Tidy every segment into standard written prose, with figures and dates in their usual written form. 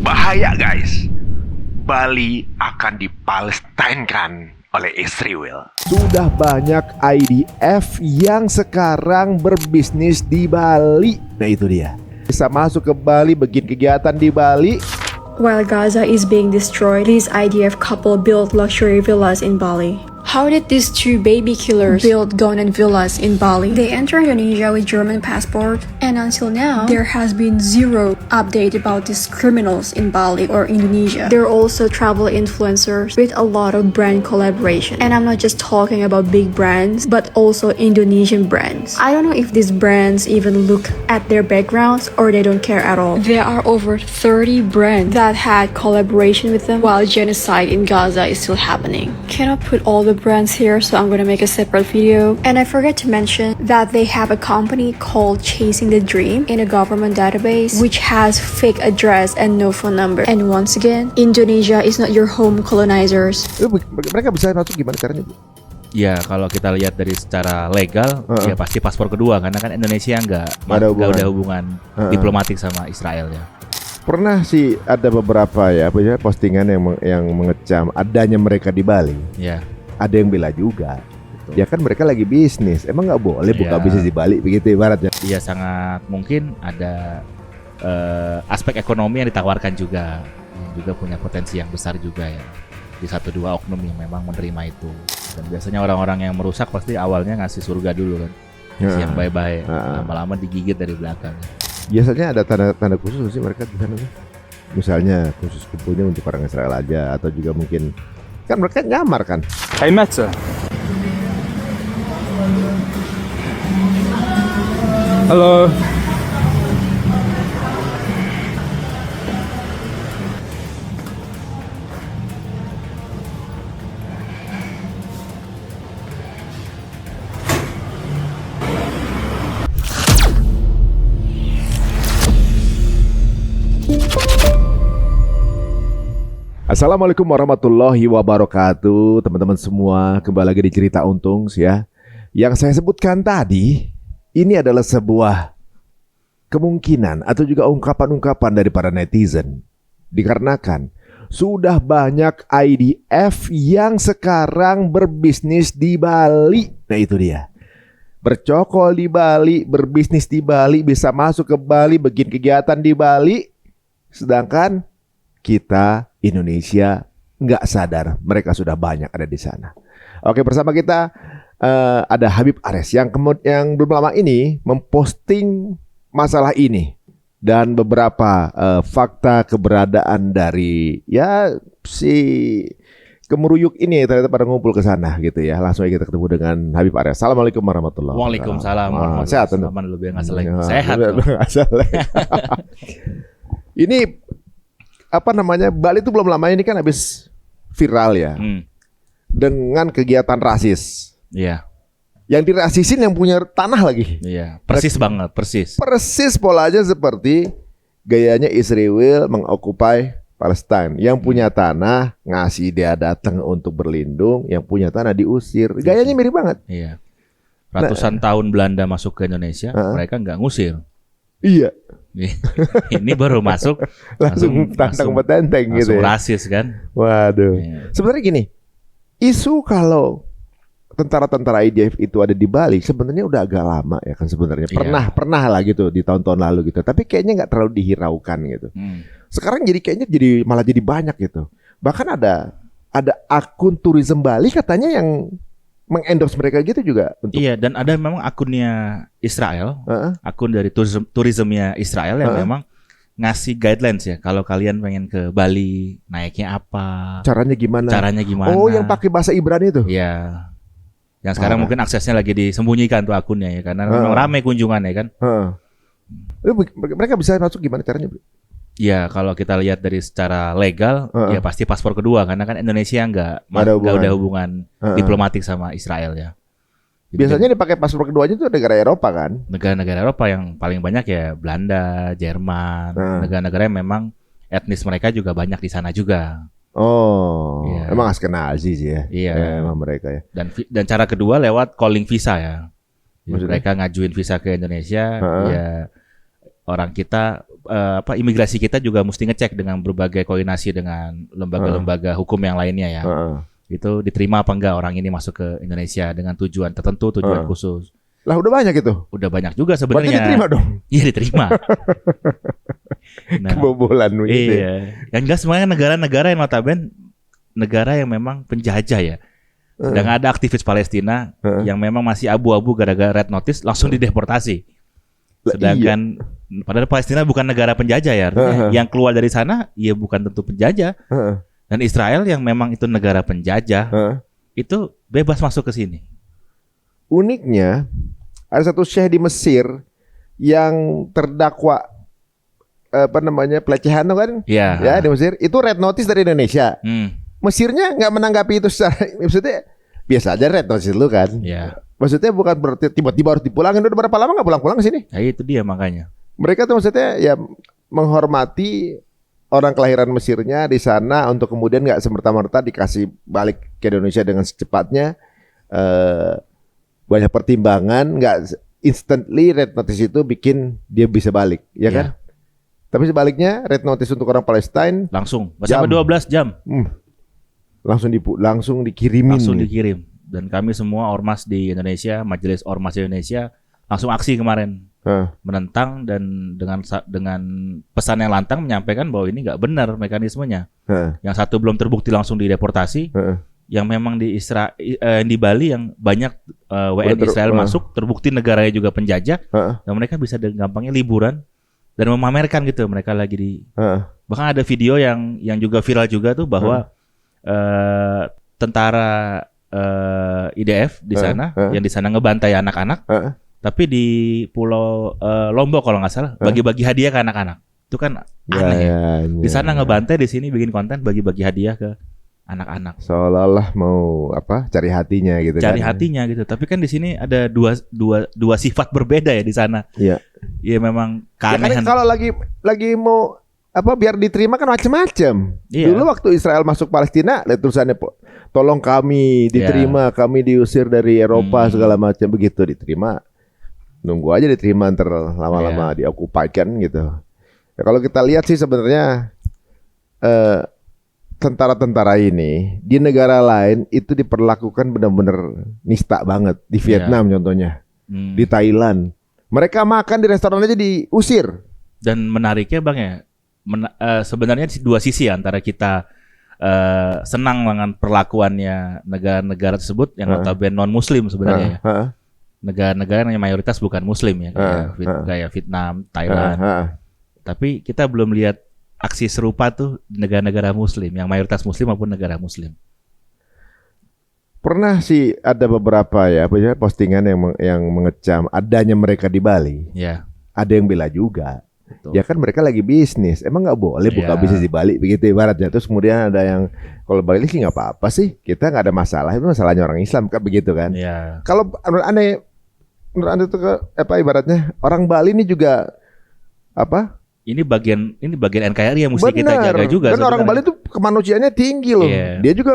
Bahaya guys, Bali akan dipalestinkan oleh Israel. Sudah banyak IDF yang sekarang berbisnis di Bali. Nah itu dia, bisa masuk ke Bali, bikin kegiatan di Bali. While Gaza is being destroyed, this IDF couple built luxury villas in Bali. How did these two baby killers build gunmen villas in Bali? They entered Indonesia with German passport, and until now, there has been zero update about these criminals in Bali or Indonesia. They're also travel influencers with a lot of brand collaboration. And I'm not just talking about big brands, but also Indonesian brands. I don't know if these brands even look at their backgrounds or they don't care at all. There are over 30 brands that had collaboration with them while genocide in Gaza is still happening. Cannot put all the brands here, so I'm gonna make a separate video. And I forgot to mention that they have a company called Chasing the Dream in a government database which has fake address and no phone number. And once again, Indonesia is not your home, colonizers. Mereka bisa masuk gimana caranya, Bu? Ya kalau kita lihat dari secara legal, ya pasti paspor kedua, karena kan Indonesia nggak ada hubungan diplomatik sama Israel ya. Pernah sih ada beberapa ya postingan yang mengecam adanya mereka di Bali. Ya. Ada yang bela juga. Ya kan mereka lagi bisnis, emang nggak boleh buka bisnis di Bali begitu ibaratnya. Iya, sangat mungkin ada aspek ekonomi yang ditawarkan juga, yang juga punya potensi yang besar juga ya di 1-2 oknum yang memang menerima itu. Dan biasanya orang-orang yang merusak pasti awalnya ngasih surga dulu kan, ngasih yang baik-baik, lama-lama digigit dari belakang. Biasanya ada tanda khusus sih mereka di sana. Misalnya khusus kumpulnya untuk orang Israel aja, atau juga mungkin kan mereka nyamar kan. Hey Metza. Halo. Assalamualaikum warahmatullahi wabarakatuh. Teman-teman semua, kembali lagi di Cerita Untung ya. Yang saya sebutkan tadi, ini adalah sebuah kemungkinan atau juga ungkapan-ungkapan dari para netizen. Dikarenakan sudah banyak IDF yang sekarang berbisnis di Bali. Nah itu dia, bercokol di Bali, berbisnis di Bali, bisa masuk ke Bali, bikin kegiatan di Bali. Sedangkan kita Indonesia nggak sadar mereka sudah banyak ada di sana. Oke, bersama kita ada Habib Ares yang belum lama ini memposting masalah ini dan beberapa fakta keberadaan dari si kemeruyuk ini ternyata pada ngumpul ke sana gitu ya. Langsung aja kita ketemu dengan Habib Ares. Assalamualaikum warahmatullahi wabarakatuh. Waalaikumsalam warahmatullahi Sehat wabarakatuh. Sehat. Ini Bali itu belum lama ini kan habis viral ya dengan kegiatan rasis. Iya. Yang dirasisin yang punya tanah lagi. Iya. Persis banget, persis. Persis polanya seperti gayanya Israel mengokupai Palestina. Yang punya tanah ngasih dia datang untuk berlindung, yang punya tanah diusir. Gayanya mirip banget. Iya. Ratusan tahun Belanda masuk ke Indonesia, mereka nggak ngusir. Iya. Ini baru masuk langsung tantang betenteng gitu ya. Rasis kan. Waduh. Iya. Sebenarnya gini, isu kalau tentara-tentara IDF itu ada di Bali sebenarnya udah agak lama ya kan sebenarnya. Pernah lah gitu di tahun-tahun lalu gitu. Tapi kayaknya nggak terlalu dihiraukan gitu. Sekarang kayaknya malah jadi banyak gitu. Bahkan ada akun Tourism Bali katanya yang mengendorse mereka gitu juga untuk. Iya, dan ada memang akunnya Israel, akun dari tourismnya Israel yang memang ngasih guidelines ya. Kalau kalian pengen ke Bali, naiknya apa? Caranya gimana? Oh, yang pakai bahasa Ibrani itu? Iya. Yang sekarang mungkin aksesnya lagi disembunyikan tuh akunnya ya, karena memang ramai kunjungannya kan. Mereka bisa masuk gimana caranya, Bro? Ya kalau kita lihat dari secara legal, ya pasti paspor kedua, karena kan Indonesia nggak ada hubungan diplomatik sama Israel ya. Jadi biasanya dipakai paspor keduanya itu negara Eropa kan? Negara-negara Eropa yang paling banyak ya Belanda, Jerman, negara-negara yang memang etnis mereka juga banyak di sana juga. Oh, ya. Emang Askenazi sih ya? Iya, emang mereka ya. Dan cara kedua lewat calling visa ya. Mereka ngajuin visa ke Indonesia, ya orang kita imigrasi kita juga mesti ngecek dengan berbagai koordinasi dengan lembaga-lembaga hukum yang lainnya ya. Itu diterima apa enggak orang ini masuk ke Indonesia dengan tujuan tertentu, tujuan khusus. Lah udah banyak itu. Udah banyak juga Berarti sebenarnya. diterima dong. Iya diterima. Nah, Kebobolan begitu. iya. Yang enggak semuanya negara-negara yang notabene negara yang memang penjajah ya. Sedang ada aktivis Palestina yang memang masih abu-abu gara-gara red notice langsung dideportasi. Sedangkan padahal Palestina bukan negara penjajah ya. Yang keluar dari sana ya bukan tentu penjajah. Dan Israel yang memang itu negara penjajah itu bebas masuk ke sini. Uniknya ada satu syekh di Mesir yang terdakwa pelecehan tuh kan? Iya. Ya di Mesir itu red notice dari Indonesia. Mesirnya nggak menanggapi itu secara maksudnya biasa aja red notice lu kan. Iya. Maksudnya bukan berarti tiba-tiba harus dipulangin. Udah berapa lama nggak pulang-pulang ke sini? Ya itu dia makanya. Mereka tuh maksudnya ya menghormati orang kelahiran Mesirnya di sana untuk kemudian nggak semerta-merta dikasih balik ke Indonesia dengan secepatnya. Banyak pertimbangan, nggak instantly red notice itu bikin dia bisa balik, ya kan? Tapi sebaliknya red notice untuk orang Palestina Langsung sampai 12 jam. Langsung dikirimin. Langsung dikirim. Dan kami semua ormas di Indonesia, Majelis Ormas Indonesia langsung aksi kemarin. Menentang dan dengan pesan yang lantang menyampaikan bahwa ini nggak benar mekanismenya. Yang satu belum terbukti langsung dideportasi. Yang memang di Bali yang banyak WNI Israel masuk, terbukti negaranya juga penjajah, dan mereka bisa dengan gampangnya liburan dan memamerkan gitu mereka lagi di. Bahkan ada video yang juga viral juga tuh bahwa tentara IDF di sana yang di sana ngebantai anak-anak, tapi di Pulau Lombok kalau nggak salah bagi-bagi hadiah ke anak-anak. Itu kan aneh. Di sana ngebantai, di sini bikin konten bagi-bagi hadiah ke anak-anak. Seolah-olah mau cari hatinya gitu. Cari hatinya gitu. Tapi kan di sini ada dua sifat berbeda ya di sana. Iya. Iya memang Ya keanehan. kan kalau lagi mau biar diterima kan macam-macam. Iya. Dulu waktu Israel masuk Palestina, lihat tulisannya tolong kami diterima, kami diusir dari Eropa segala macam begitu diterima. Nunggu aja diterima ntar lama-lama diokupai kan gitu. Ya, kalau kita lihat sih sebenarnya tentara-tentara ini di negara lain itu diperlakukan benar-benar nista banget. Di Vietnam contohnya, di Thailand, mereka makan di restoran aja diusir. Dan menariknya bang ya, sebenarnya dua sisi antara kita senang dengan perlakuannya negara-negara tersebut yang notabene non Muslim sebenarnya. Negara-negara yang mayoritas bukan Muslim ya, kayak Vietnam, Thailand. Tapi kita belum lihat aksi serupa tuh di negara-negara Muslim yang mayoritas Muslim maupun negara Muslim. Pernah sih ada beberapa postingan yang mengecam adanya mereka di Bali. Ya. Ada yang bela juga. Betul. Ya kan mereka lagi bisnis. Emang nggak boleh buka bisnis di Bali begitu ibaratnya. Terus kemudian ada yang kalau Bali sih nggak apa-apa sih. Kita nggak ada masalah. Itu masalahnya orang Islam kan begitu kan. Ya. Kalau menurut anda itu ibaratnya orang Bali ini juga Ini bagian NKRI yang mesti kita jaga juga. Dan orang Bali itu kemanusiaannya tinggi loh.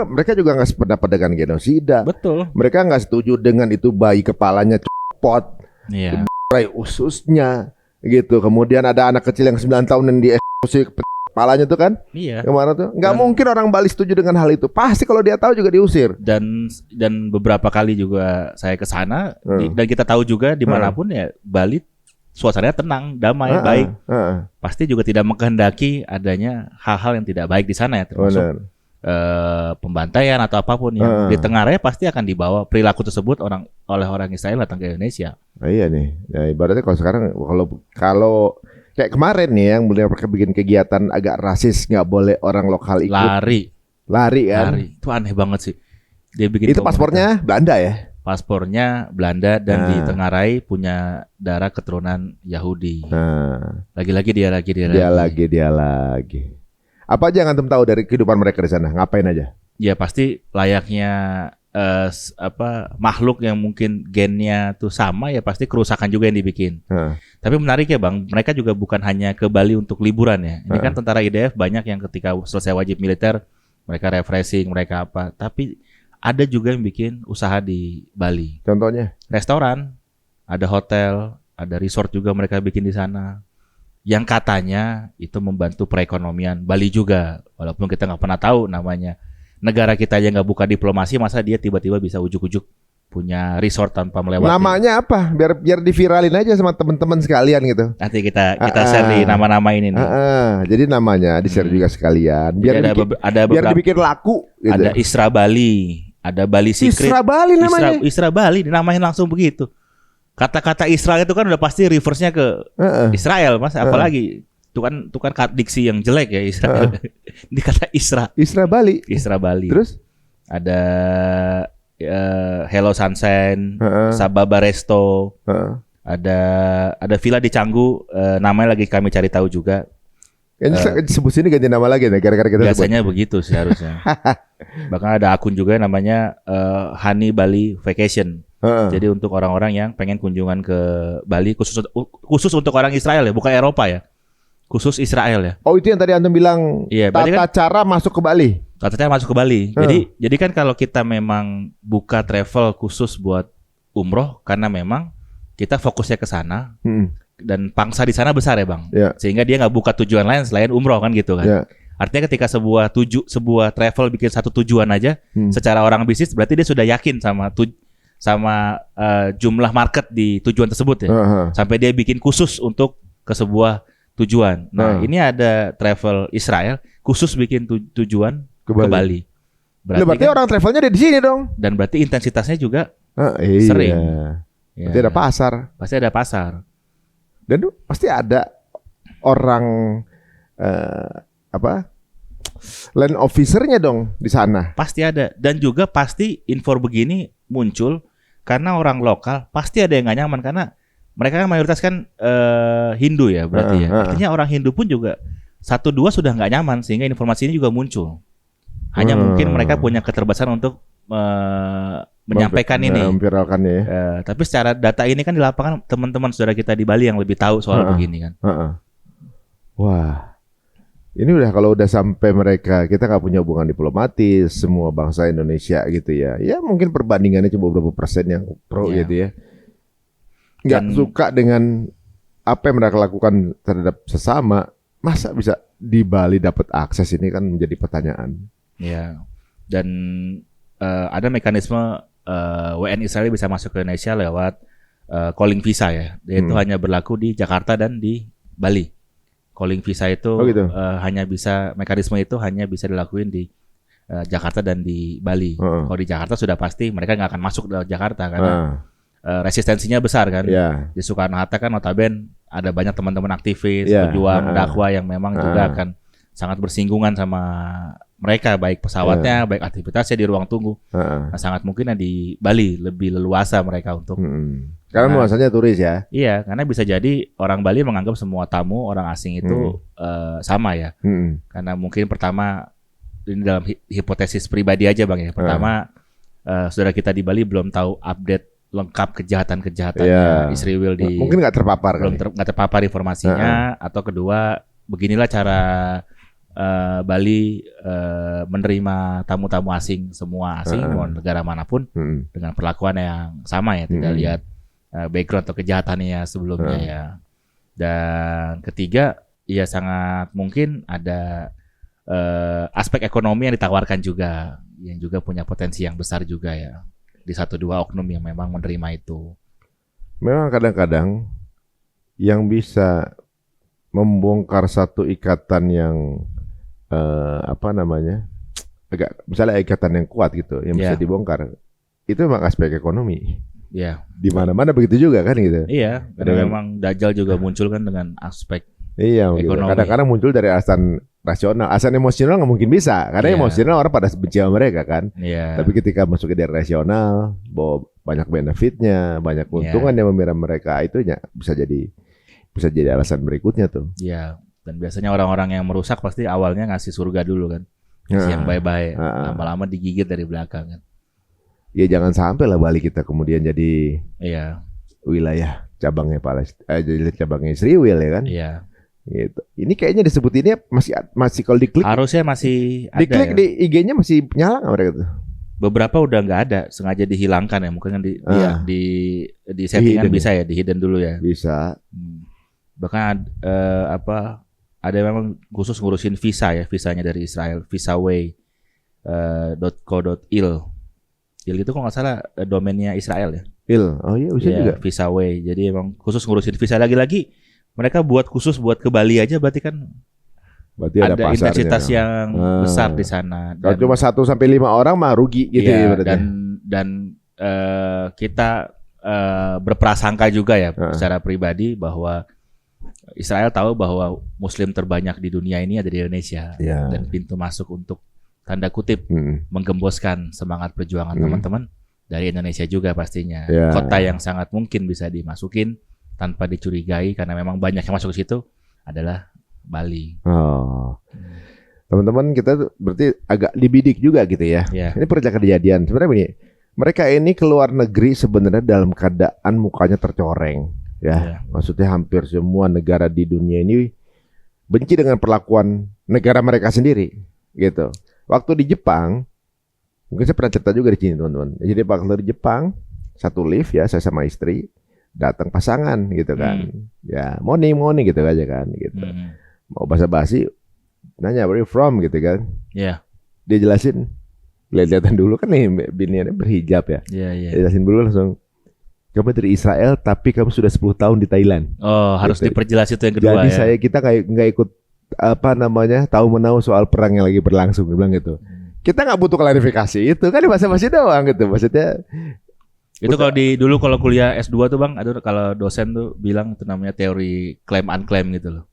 Mereka juga nggak sependapat dengan genosida. Betul. Mereka nggak setuju dengan itu bayi kepalanya copot, berai ususnya, gitu. Kemudian ada anak kecil yang 9 tahun yang dieksekusi kepalanya tuh kan? Iya. Kemana tuh? Nggak mungkin orang Bali setuju dengan hal itu. Pasti kalau dia tahu juga diusir. Dan beberapa kali juga saya ke sana dan kita tahu juga dimanapun ya Bali suasananya tenang, damai, baik. Pasti juga tidak menghendaki adanya hal-hal yang tidak baik di sana ya, termasuk pembantaian atau apapun yang di tengah raya pasti akan dibawa perilaku tersebut oleh orang Israel datang ke Indonesia. Iya nih, ya ibaratnya kalau sekarang kalau kayak kemarin nih yang mereka bikin kegiatan agak rasis, nggak boleh orang lokal ikut. Lari kan? Itu aneh banget sih. Dia bikin itu paspornya Belanda ya? Paspornya Belanda dan ditengarai punya darah keturunan Yahudi. Lagi-lagi dia lagi. Apa aja yang antum tahu dari kehidupan mereka di sana? Ngapain aja? Ya pasti layaknya makhluk yang mungkin gennya tuh sama ya pasti kerusakan juga yang dibikin. Tapi menarik ya bang, mereka juga bukan hanya ke Bali untuk liburan ya. Ini kan tentara IDF banyak yang ketika selesai wajib militer mereka refreshing, mereka apa. Tapi ada juga yang bikin usaha di Bali. Contohnya? Restoran, ada hotel, ada resort juga mereka bikin di sana. yang katanya itu membantu perekonomian Bali juga. Walaupun kita nggak pernah tahu namanya. Negara kita aja nggak buka diplomasi, masa dia tiba-tiba bisa ujuk-ujuk punya resort tanpa melewati. Namanya apa? Biar diviralin aja sama teman-teman sekalian gitu. Nanti kita share di nama-nama ini nih. Jadi namanya di-share juga sekalian. Biar Jadi ada biar beberapa, dibikin laku gitu. ada Isra Bali, ada Bali Secret. Isra Bali namanya. Isra Bali dinamain langsung begitu. Kata-kata Israel itu kan udah pasti reverse-nya ke Israel, Mas. Apalagi itu kan diksi yang jelek ya Israel. Ini kata Isra. Isra Bali. Isra Bali. Terus Ada Hello Sunshine, Sababa Resto. Ada villa di Canggu, namanya lagi kami cari tahu juga. kayaknya sebut sini ganti nama lagi nih gara-gara kita Biasanya begitu sih harusnya. Bahkan ada akun juga namanya Honey Bali Vacation. Jadi untuk orang-orang yang pengen kunjungan ke Bali khusus untuk orang Israel ya, bukan Eropa ya. Khusus Israel ya. Oh, itu yang tadi Antum bilang Iya, tata cara masuk ke Bali. Tata cara masuk ke Bali. Jadi kan kalau kita memang buka travel khusus buat umroh karena memang kita fokusnya ke sana dan pangsa di sana besar ya, Bang. Ya. Sehingga dia nggak buka tujuan lain selain umroh kan gitu kan. Ya. Artinya ketika sebuah travel bikin satu tujuan aja secara orang bisnis berarti dia sudah yakin sama jumlah market di tujuan tersebut ya. Sampai dia bikin khusus untuk ke sebuah tujuan. Nah, ini ada travel Israel khusus bikin tujuan ke Bali. Berarti kan, orang travelnya ada di sini dong. dan berarti intensitasnya juga Iya. sering. Ya, Berarti ada pasar. Pasti ada pasar. Dan pasti ada orang land officernya dong di sana. Pasti ada. Dan juga pasti info begini muncul karena orang lokal pasti ada yang gak nyaman karena mereka kan mayoritas kan Hindu ya berarti ya. Artinya orang Hindu pun juga 1-2 sudah nggak nyaman sehingga informasi ini juga muncul. Hanya mungkin mereka punya keterbatasan untuk menyampaikan ini. Memviralkannya ya. Tapi secara data ini kan di lapangan teman-teman saudara kita di Bali yang lebih tahu soal begini kan. Wah, ini kalau udah sampai mereka, kita nggak punya hubungan diplomatis, semua bangsa Indonesia gitu ya. Ya mungkin perbandingannya cuma beberapa persen yang pro gitu ya. Nggak suka dengan apa yang mereka lakukan terhadap sesama, masa bisa di Bali dapat akses, ini kan menjadi pertanyaan. Ya, dan ada mekanisme WNI Israel bisa masuk ke Indonesia lewat calling visa ya. Itu hanya berlaku di Jakarta dan di Bali. Calling visa itu mekanisme itu hanya bisa dilakuin di Jakarta dan di Bali. Kalau di Jakarta sudah pasti mereka nggak akan masuk ke Jakarta karena resistensinya besar kan. Di Soekarno-Hatta kan notabene ada banyak teman-teman aktivis, pejuang, dakwah yang memang juga akan sangat bersinggungan sama mereka, baik pesawatnya, baik aktivitasnya di ruang tunggu. Nah, sangat mungkin di Bali lebih leluasa mereka untuk karena nuansanya turis ya. Iya, karena bisa jadi orang Bali menganggap semua tamu orang asing itu sama ya. Karena mungkin pertama ini dalam hipotesis pribadi aja Bang ya. Pertama saudara kita di Bali belum tahu update lengkap kejahatan-kejahatannya Israel mungkin nggak terpapar nggak terpapar informasinya, atau kedua beginilah cara Bali menerima tamu-tamu asing, semua asing mau negara manapun dengan perlakuan yang sama ya, tidak lihat background atau kejahatannya sebelumnya ya. Dan ketiga ya sangat mungkin ada aspek ekonomi yang ditawarkan juga, yang juga punya potensi yang besar juga ya di 1-2 oknum yang memang menerima itu. Memang kadang-kadang yang bisa membongkar satu ikatan yang misalnya ikatan yang kuat gitu, yang bisa dibongkar, itu memang aspek ekonomi. Iya. Di mana-mana begitu juga kan gitu. Iya, karena memang Dajjal juga muncul kan dengan aspek ekonomi. Gitu. Kadang-kadang muncul dari alasan rasional, alasan emosional nggak mungkin bisa, karena emosional orang pada benci sama mereka kan. Tapi ketika masuk ke dari rasional, bahwa banyak benefitnya, banyak keuntungan yang membela mereka, itu bisa jadi alasan berikutnya tuh. Iya. Dan biasanya orang-orang yang merusak pasti awalnya ngasih surga dulu kan, ngasih yang baik-baik, lama-lama digigit dari belakang kan. Ya jangan sampai lah Bali kita kemudian jadi wilayah cabangnya jadi cabangnya Israel ya kan. Iya. Gitu. Ini kayaknya disebut ini masih kalau diklik. Harusnya masih ada. Diklik di IG-nya masih nyala nggak mereka tuh? Beberapa udah nggak ada, sengaja dihilangkan ya, mungkin kan di settingan bisa ya, di hidden dulu ya. Bisa. Bahkan ada yang memang khusus ngurusin visa ya, visanya dari Israel, visaway .co.il. Il itu kok nggak salah domainnya Israel ya. Oh iya bisa Iya, juga. visaway. Jadi emang khusus ngurusin visa, lagi-lagi mereka buat khusus buat ke Bali aja, berarti kan Berarti ada ada pasarnya. intensitas yang besar di sana. Kalau cuma 1-5 orang mah rugi gitu iya, ya berarti. dan kita berprasangka juga ya secara pribadi bahwa Israel tahu bahwa Muslim terbanyak di dunia ini ada di Indonesia, Iya. dan pintu masuk untuk tanda kutip Hmm. menggemboskan semangat perjuangan teman-teman dari Indonesia juga pastinya. Ya. Kota yang sangat mungkin bisa dimasukin tanpa dicurigai karena memang banyak yang masuk ke situ adalah Bali. Oh. Teman-teman kita tuh berarti agak dibidik juga gitu ya. Ya. Ini pernah kejadian. Sebenarnya begini, mereka ini keluar negeri sebenarnya dalam keadaan mukanya tercoreng, ya. Ya. Maksudnya hampir semua negara di dunia ini benci dengan perlakuan negara mereka sendiri, gitu. Waktu di Jepang, mungkin saya pernah cerita juga di sini teman-teman. Jadi waktu di Jepang, satu lift ya, saya sama istri datang pasangan gitu kan, ya morning gitu aja kan, gitu. Mau basa-basi, nanya where you from gitu kan. Ya. Dia jelasin, lihat-lihatan dulu kan nih biniannya berhijab ya. Iya. Dia jelasin dulu langsung, kamu dari Israel tapi kamu sudah 10 tahun di Thailand. Oh, harus Gitu. diperjelas itu yang kedua Jadi ya. kita nggak ikut tahu menahu soal perang yang lagi berlangsung, dia bilang gitu. Kita nggak butuh klarifikasi itu kan basa-basi doang gitu. Maksudnya Itu kalau dulu kalau kuliah S2 tuh Bang, ada kalau dosen tuh bilang itu namanya teori claim unclaim gitu loh.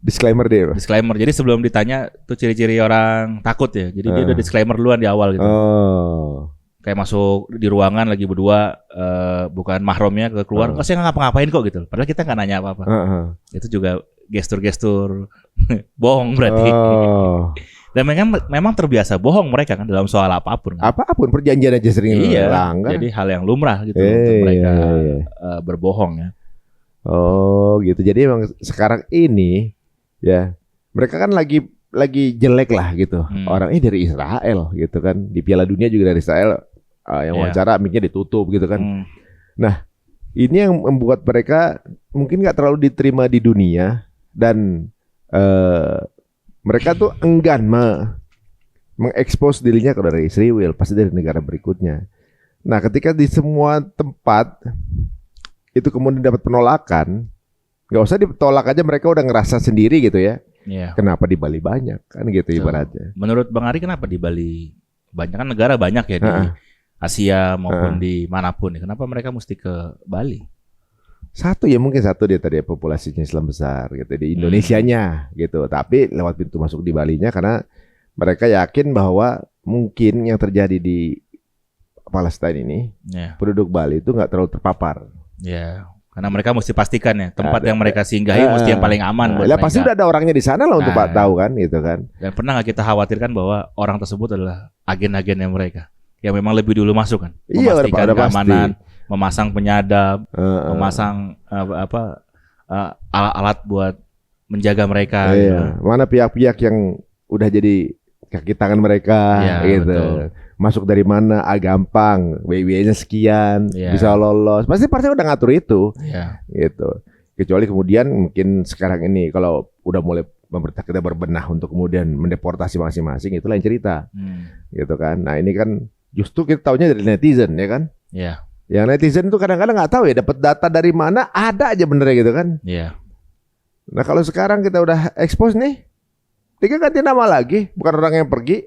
disclaimer dia. Disclaimer. Jadi sebelum ditanya tuh ciri-ciri orang takut ya. Jadi dia udah disclaimer duluan di awal gitu. Oh. Kayak masuk di ruangan lagi berdua, bukan mahramnya keluar, oh saya nggak ngapa-ngapain kok gitu. Padahal kita nggak nanya apa-apa. Itu juga gestur-gestur bohong berarti. Oh. Dan memang terbiasa bohong mereka kan dalam soal apapun. Kan? Apapun perjanjian aja sering Iya. langgar. Jadi hal yang lumrah gitu untuk mereka berbohong ya. Oh gitu. Jadi emang sekarang ini ya mereka kan lagi jelek lah gitu. Orang ini dari Israel gitu kan. Di Piala Dunia juga dari Israel. Yang wawancara mic-nya ditutup gitu kan. Nah ini yang membuat mereka mungkin nggak terlalu diterima di dunia. Dan mereka tuh enggan mengekspos dirinya kalau dari Israel, pasti dari negara berikutnya. Nah ketika di semua tempat itu kemudian dapat penolakan, nggak usah ditolak aja, mereka udah ngerasa sendiri gitu ya. Kenapa di Bali banyak kan gitu ibaratnya. Menurut Bang Ari kenapa di Bali banyak, kan negara banyak ya di Asia maupun di manapun, kenapa mereka mesti ke Bali? Mungkin satu dia tadi populasinya Islam besar gitu di Indonesianya gitu, tapi lewat pintu masuk di Balinya karena mereka yakin bahwa mungkin yang terjadi di Palestina ini penduduk Bali itu nggak terlalu terpapar. Ya, karena mereka mesti pastikan ya tempat yang mereka singgahi mesti yang paling aman buat mereka. Pasti udah ada orangnya di sana lah untuk tahu kan gitu kan. Dan pernah nggak kita khawatirkan bahwa orang tersebut adalah agen-agennya mereka yang memang lebih dulu masuk kan, memastikan keamanan, memasang penyadap, memasang alat-alat buat menjaga mereka. Gitu. Mana pihak-pihak yang udah jadi kaki tangan mereka gitu. Betul. Masuk dari mana? Gampang. WW-nya sekian, bisa lolos. Pasti udah ngatur itu. Gitu. Kecuali kemudian mungkin sekarang ini kalau udah mulai pemerintah kita berbenah untuk kemudian mendeportasi masing-masing, itu lain cerita. Gitu kan. Nah, ini kan justru kita taunya dari netizen ya kan? Iya. Yang netizen tuh kadang-kadang nggak tahu ya dapat data dari mana, ada aja benernya gitu kan? Iya. Nah kalau sekarang kita udah expose nih, tinggal ganti nama lagi, bukan orang yang pergi,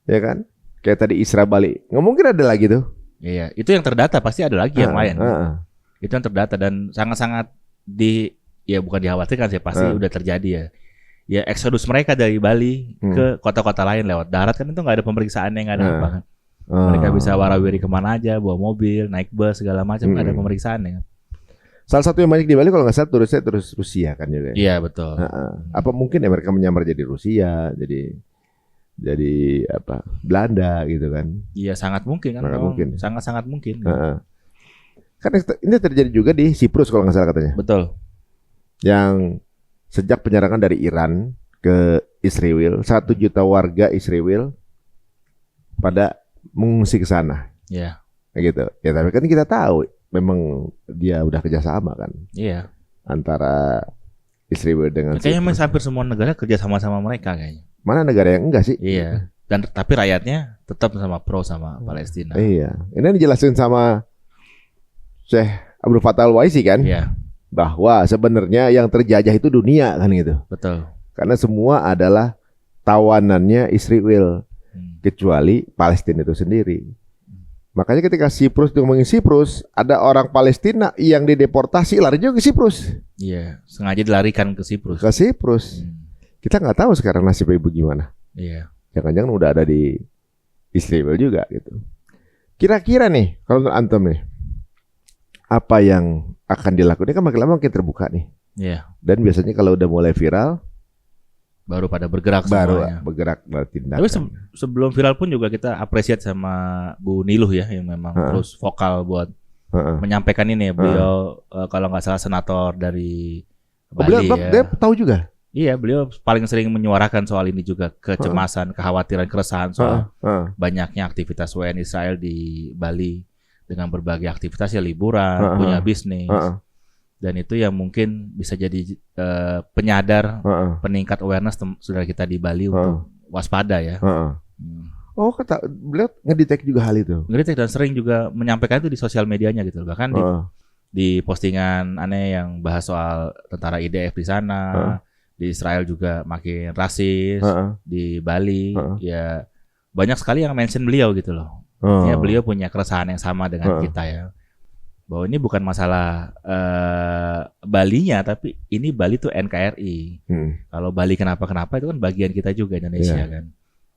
ya kan? Kayak tadi Isra Bali, nggak mungkin ada lagi tuh. Iya, itu yang terdata, pasti ada lagi yang lain. Itu yang terdata dan sangat-sangat bukan dikhawatirkan sih, pasti udah terjadi ya. Ya eksodus mereka dari Bali ke kota-kota lain lewat darat kan, itu nggak ada pemeriksaan, nggak ada apa kan. Mereka bisa warawiri kemana aja, bawa mobil, naik bus segala macam, nggak ada pemeriksaan ya. Salah satu yang banyak di Bali kalau nggak salah turisnya terus Rusia kan juga. Iya betul. Apa mungkin ya mereka menyamar jadi Rusia, jadi apa Belanda gitu kan? Iya sangat mungkin kan. Sangat mungkin. Kan ini terjadi juga di Siprus kalau nggak salah katanya. Betul. Yang sejak penyerangan dari Iran ke Israel, 1 juta warga Israel pada mengungsi ke sana. Iya. Gitu. Ya tapi kan kita tahu memang dia udah kerjasama kan. Iya. antara Israel dengan Kayaknya Siprus. hampir semua negara kerja sama-sama mereka kayaknya. Mana negara yang enggak sih? Iya. Dan tapi rakyatnya tetap sama pro sama Palestina. Iya. Ini dijelasin sama Syekh Abdul Fattah Al-Waisi kan, Iya, bahwa sebenarnya yang terjajah itu dunia kan gitu. betul. Karena semua adalah tawanannya Israel kecuali Palestina itu sendiri. Makanya ketika Siprus ngomongin Siprus, ada orang Palestina yang dideportasi lari juga ke Siprus. Iya, sengaja dilarikan ke Siprus. Ke Siprus. Kita nggak tahu sekarang nasib ibu gimana. Iya. Jangan-jangan udah ada di Israel juga gitu. Kira-kira nih, kalau menurut antum nih, apa yang akan dilakukan? Ini kan makin lama makin terbuka nih. Iya. Dan biasanya kalau udah mulai viral, Baru pada bergerak baru semuanya. bergerak bertindak. Tapi sebelum viral pun juga kita apresiat sama Bu Niluh ya yang memang terus vokal buat menyampaikan ini. Beliau kalau nggak salah senator dari Bali ya. Dia tahu juga. Iya, beliau paling sering menyuarakan soal ini juga, kecemasan, kekhawatiran, keresahan soal banyaknya aktivitas WNI Israel di Bali dengan berbagai aktivitas ya, liburan, punya bisnis. Dan itu yang mungkin bisa jadi penyadar, peningkat awareness saudara kita di Bali untuk waspada ya. Oh, kata beliau ngedetect juga hal itu. Ngeritik dan sering juga menyampaikan itu di sosial medianya gitu. Bahkan di postingan aneh yang bahas soal tentara IDF di sana, di Israel juga makin rasis, di Bali ya banyak sekali yang mention beliau gitu loh. Ya, beliau punya keresahan yang sama dengan kita ya. Bahwa ini bukan masalah Balinya, tapi ini Bali tuh NKRI. Kalau Bali kenapa-kenapa itu kan bagian kita juga Indonesia kan.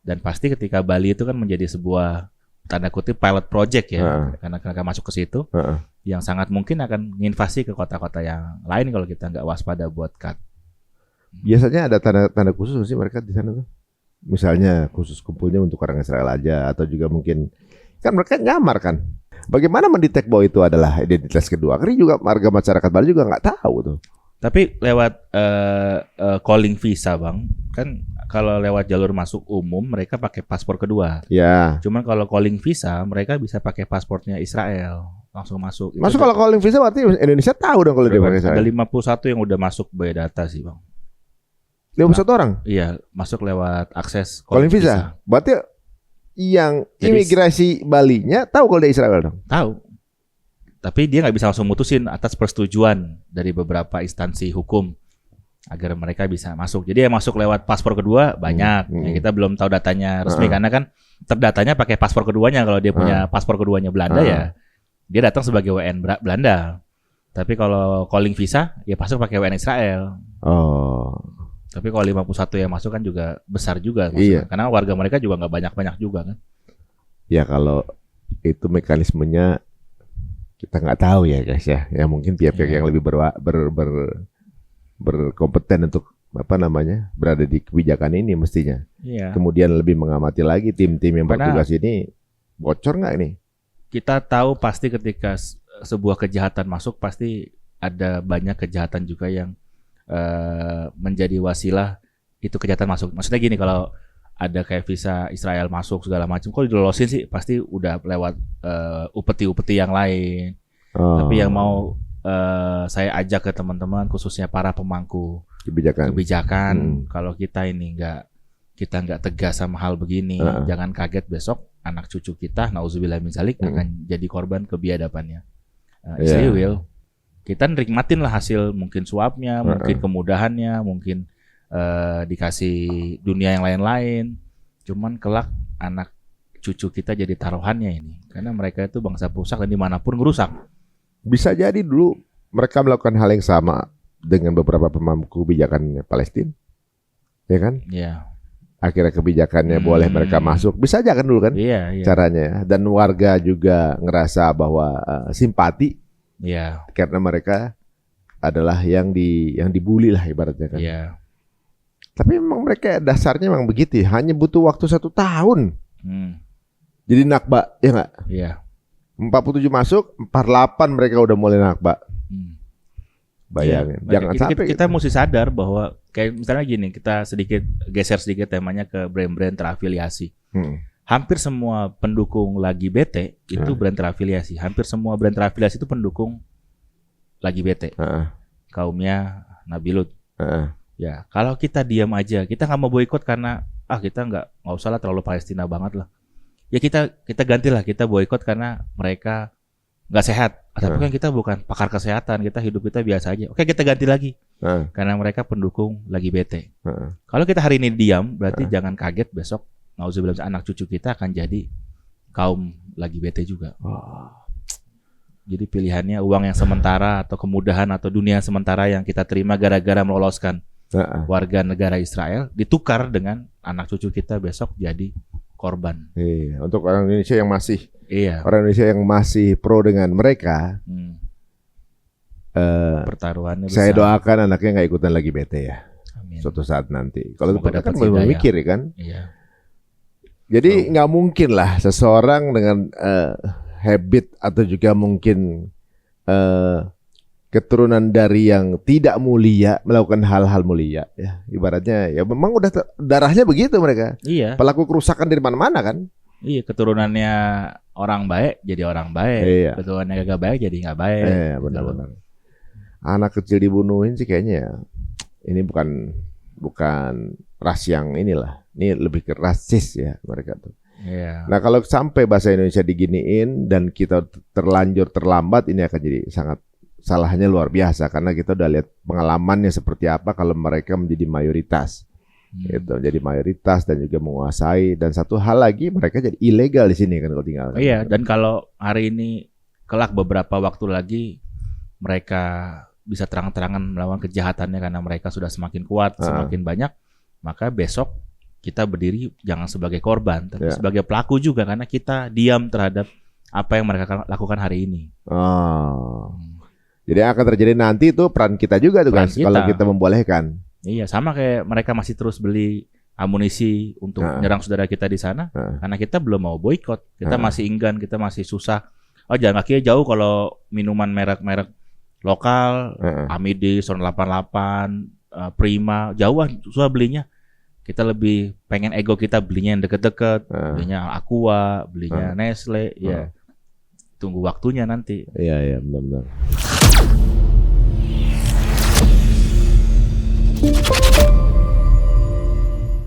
Dan pasti ketika Bali itu kan menjadi sebuah tanda kutip pilot project ya, karena masuk ke situ, yang sangat mungkin akan menginvasi ke kota-kota yang lain kalau kita nggak waspada buat cut. Biasanya ada tanda-tanda khusus sih mereka di sana tuh. Misalnya khusus kumpulnya untuk orang Israel aja, atau juga mungkin kan mereka nyamar kan. Bagaimana mendetek bahwa itu adalah identitas kedua? Karena juga warga masyarakat Bali juga nggak tahu tuh. Tapi lewat calling visa bang, kan kalau lewat jalur masuk umum mereka pakai paspor kedua. Ya. Cuman kalau calling visa mereka bisa pakai paspornya Israel langsung masuk. Masuk kalau calling visa berarti Indonesia tahu dong kalau dia pakai Ada Israel. 51 yang udah masuk biodata sih bang. 51 orang Iya, masuk lewat akses calling visa. Berarti yang Jadi, imigrasi Balinya tahu kalau dia Israel dong. tahu. Tapi dia nggak bisa langsung mutusin atas persetujuan dari beberapa instansi hukum agar mereka bisa masuk. Jadi yang masuk lewat paspor kedua banyak. Ya, kita belum tahu datanya resmi karena kan terdatanya pakai paspor keduanya. Kalau dia punya paspor keduanya Belanda ya dia datang sebagai WN Belanda. Tapi kalau calling visa ya masuk pakai WN Israel. Oh. Tapi kalau 51 yang masuk kan juga besar juga Iya. maksudnya. Karena warga mereka juga nggak banyak-banyak juga kan. Ya kalau itu mekanismenya kita nggak tahu ya guys ya. Ya mungkin pihak-pihak yang lebih berkompeten untuk apa namanya berada di kebijakan ini mestinya. Iya. Kemudian lebih mengamati lagi tim-tim yang Karena bertugas ini bocor nggak ini? kita tahu pasti ketika sebuah kejahatan masuk pasti ada banyak kejahatan juga yang menjadi wasilah itu kejahatan masuk. Maksudnya gini, kalau ada kayak visa Israel masuk segala macam, kok dilolosin sih pasti udah lewat upeti-upeti yang lain. Tapi yang mau saya ajak ke teman-teman khususnya para pemangku kebijakan, kalau kita ini kita nggak tegas sama hal begini, jangan kaget besok anak cucu kita, nauzubillah min dzalik, akan jadi korban kebiadabannya. Israel, kita nikmatin lah hasil mungkin suapnya, mungkin kemudahannya, mungkin dikasih dunia yang lain-lain. Cuman kelak anak cucu kita jadi taruhannya ini, karena mereka itu bangsa perusak dan dimanapun ngerusak. Bisa jadi dulu mereka melakukan hal yang sama dengan beberapa pemangku kebijakan Palestina, ya kan? Iya. Akhirnya kebijakannya boleh mereka masuk, bisa aja kan dulu kan? Iya. Caranya. Dan warga juga ngerasa bahwa simpati. Iya. Karena mereka adalah yang dibully lah ibaratnya kan. Iya. Tapi memang mereka dasarnya memang begitu. Hanya butuh waktu 1 tahun. Jadi nakba, ya nggak? Iya. 47 masuk, 48 mereka udah mulai nakba. Bayangin. Ya, Jangan kita, sampai kita mesti sadar bahwa kayak misalnya gini, kita geser sedikit temanya ke brand-brand terafiliasi. Hampir semua pendukung lagi bete itu brand terafiliasi. Hampir semua brand terafiliasi itu pendukung lagi bete. kaumnya Nabi Lut. Heeh. Ya, kalau kita diam aja, kita nggak mau boikot karena kita nggak usah lah terlalu Palestina banget lah. Ya kita gantilah, kita boikot karena mereka nggak sehat. Tapi kan kita bukan pakar kesehatan, kita hidup kita biasa aja. Oke, kita ganti lagi. Karena mereka pendukung lagi bete. Kalau kita hari ini diam, berarti jangan kaget besok nauzubillah anak cucu kita akan jadi kaum lagi bete juga. Jadi pilihannya uang yang sementara atau kemudahan atau dunia sementara yang kita terima gara-gara meloloskan warga negara Israel ditukar dengan anak cucu kita besok jadi korban. Iya, untuk orang Indonesia yang masih orang Iya. Indonesia yang masih pro dengan mereka, Pertaruhannya saya besar. doakan anaknya nggak ikutan lagi bete ya. Amin. Suatu saat nanti. Kalau Semoga mereka kan dapat belum hidayah. mikir ya kan. Iya. Jadi nggak mungkin lah seseorang dengan habit atau juga mungkin keturunan dari yang tidak mulia melakukan hal-hal mulia ya. Ibaratnya ya memang udah darahnya begitu mereka. Iya. Pelaku kerusakan dari mana-mana kan. Iya, keturunannya orang baik jadi orang baik. Iya. Keturunannya gak baik jadi nggak baik. Benar-benar. Anak kecil dibunuhin sih kayaknya ya. Ini bukan ras yang inilah. Ini lebih ke rasis ya mereka tuh. Iya. Nah kalau sampai bahasa Indonesia diginiin dan kita terlanjur terlambat, ini akan jadi sangat salahnya luar biasa karena kita udah lihat pengalamannya seperti apa kalau mereka menjadi mayoritas, gitu, jadi mayoritas dan juga menguasai. Dan satu hal lagi mereka jadi ilegal di sini kan kalau tinggal. Iya, dan kalau hari ini kelak beberapa waktu lagi mereka bisa terang-terangan melawan kejahatannya karena mereka sudah semakin kuat, semakin banyak, maka besok kita berdiri jangan sebagai korban, tapi sebagai pelaku juga karena kita diam terhadap apa yang mereka lakukan hari ini. Jadi yang akan terjadi nanti itu peran kita juga tuh Peran guys, kalau kita membolehkan. Iya, sama kayak mereka masih terus beli amunisi untuk menyerang saudara kita di sana, karena kita belum mau boikot, kita masih enggan, kita masih susah. Jalan kakinya jauh kalau minuman merek-merek lokal, Amidi, Son 88, Prima, jauh susah belinya. Kita lebih pengen ego kita belinya yang deket-deket, belinya Aqua, belinya Nestle, ya. Tunggu waktunya nanti. Iya, benar-benar.